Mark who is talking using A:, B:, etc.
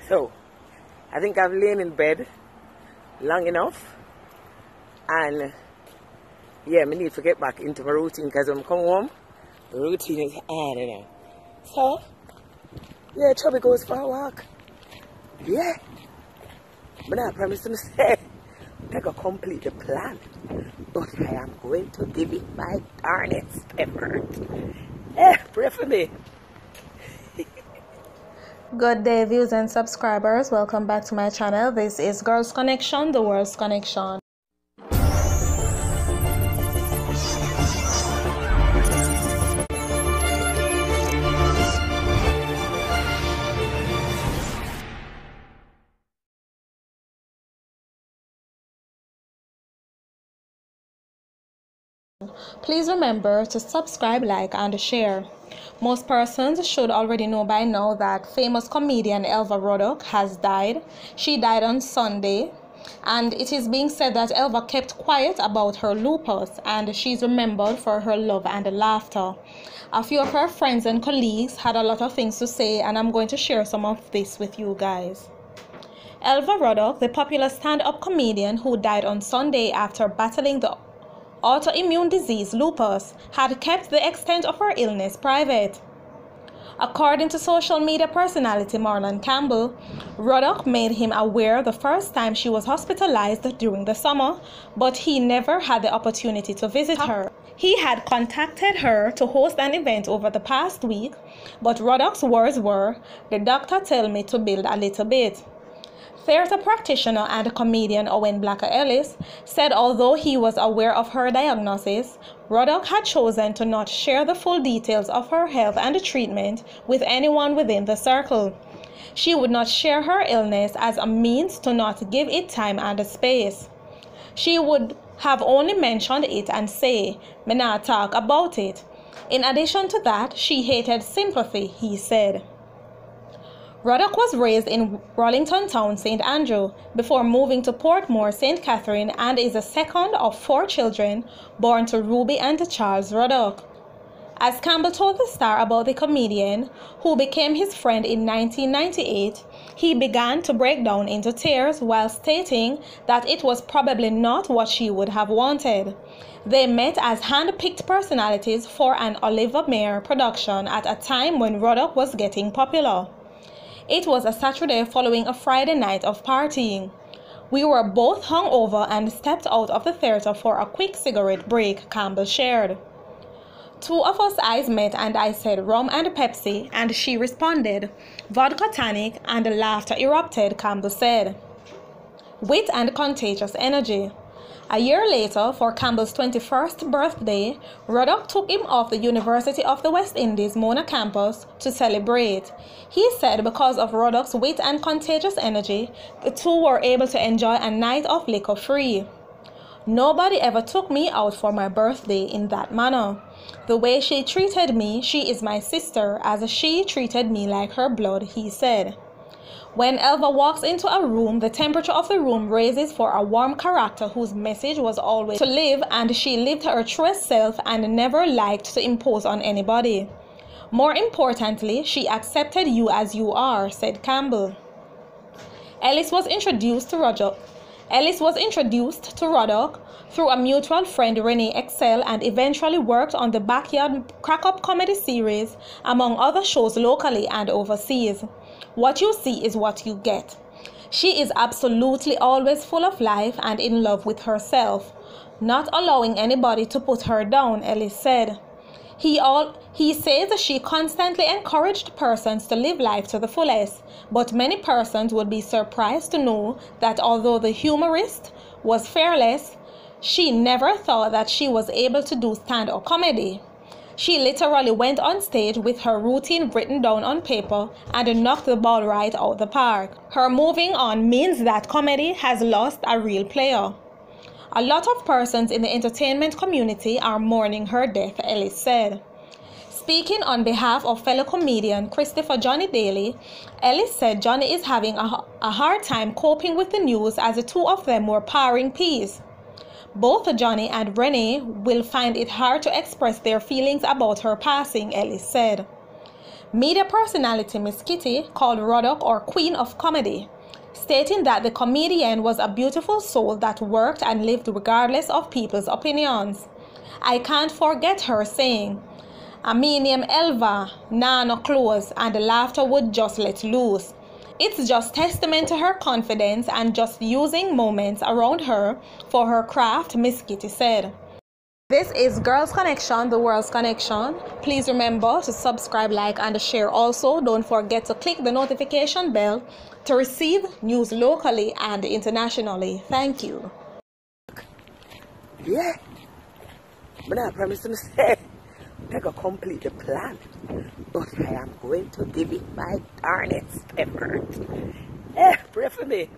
A: So, I think I've lain in bed long enough. And, yeah, I need to get back into my routine because when I come home, the routine is hard, you know. So, yeah, Chubby goes for a walk. Yeah. But I promise to say, I can complete the plan. But I am going to give it my darnest effort. Yeah, pray for me.
B: Good day, viewers and subscribers. Welcome back to my channel. This is Girls Connection, the World's Connection. Please remember to subscribe, like, and share. Most persons should already know by now that famous comedian ELVA RUDDOCK has died. She died on Sunday, and it is being said that ELVA kept quiet about her lupus, and she's remembered for her love and laughter. A few of her friends and colleagues had a lot of things to say, and I'm going to share some of this with you guys. ELVA RUDDOCK, the popular stand-up comedian who died on Sunday after battling the autoimmune disease lupus, had kept the extent of her illness private. According to social media personality Marlon Campbell, Ruddock made him aware the first time she was hospitalized during the summer, but he never had the opportunity to visit her. He had contacted her to host an event over the past week, but Ruddock's words were, "The doctor told me to build a little bit." Theater practitioner and comedian Owen Blacker Ellis said although he was aware of her diagnosis, Ruddock had chosen to not share the full details of her health and treatment with anyone within the circle. She would not share her illness as a means to not give it time and space. She would have only mentioned it and say, "Me not talk about it." In addition to that, she hated sympathy, he said. Ruddock was raised in Rollington Town, St. Andrew, before moving to Portmore, St. Catherine, and is the second of 4 children born to Ruby and Charles Ruddock. As Campbell told the Star about the comedian, who became his friend in 1998, he began to break down into tears while stating that it was probably not what she would have wanted. They met as hand-picked personalities for an Oliver Mayer production at a time when Ruddock was getting popular. It was a Saturday following a Friday night of partying. We were both hungover and stepped out of the theater for a quick cigarette break, Campbell shared. 2 of us eyes met and I said rum and Pepsi, and she responded vodka tonic, and laughter erupted, Campbell said. Wit and contagious energy. A year later, for Campbell's 21st birthday, Ruddock took him off the University of the West Indies Mona campus to celebrate. He said because of Ruddock's wit and contagious energy, the two were able to enjoy a night of liquor free. "Nobody ever took me out for my birthday in that manner. The way she treated me, she is my sister, as she treated me like her blood," he said. When ELVA walks into a room, the temperature of the room raises for a warm character whose message was always to live, and she lived her truest self and never liked to impose on anybody. "More importantly, she accepted you as you are," said Campbell. Ellis was introduced to Ruddock through a mutual friend, Renee Excel, and eventually worked on the Backyard Crack-Up comedy series, among other shows locally and overseas. What you see is what you get. She is absolutely always full of life and in love with herself, not allowing anybody to put her down, Ellis said. He says she constantly encouraged persons to live life to the fullest, but many persons would be surprised to know that although the humorist was fearless, she never thought that she was able to do stand-up comedy. She literally went on stage with her routine written down on paper and knocked the ball right out the park. Her moving on means that comedy has lost a real player. A lot of persons in the entertainment community are mourning her death, Ellis said. Speaking on behalf of fellow comedian Christopher Johnny Daly, Ellis said Johnny is having a hard time coping with the news as the 2 of them were parring peas. Both Johnny and Renee will find it hard to express their feelings about her passing, Ellis said. Media personality Miss Kitty called Ruddock or Queen of Comedy, stating that the comedian was a beautiful soul that worked and lived regardless of people's opinions. I can't forget her saying, "Me name Elva, nah no close," and the laughter would just let loose. It's just testament to her confidence and just using moments around her for her craft, Miss Kitty said. This is Girls Connection, the world's connection. Please remember to subscribe, like, and share. Also, don't forget to click the notification bell to receive news locally and internationally. Thank you.
A: Yeah. But I promise to say, I can complete the plan. But I am going to give it my darnest effort. Pray for me.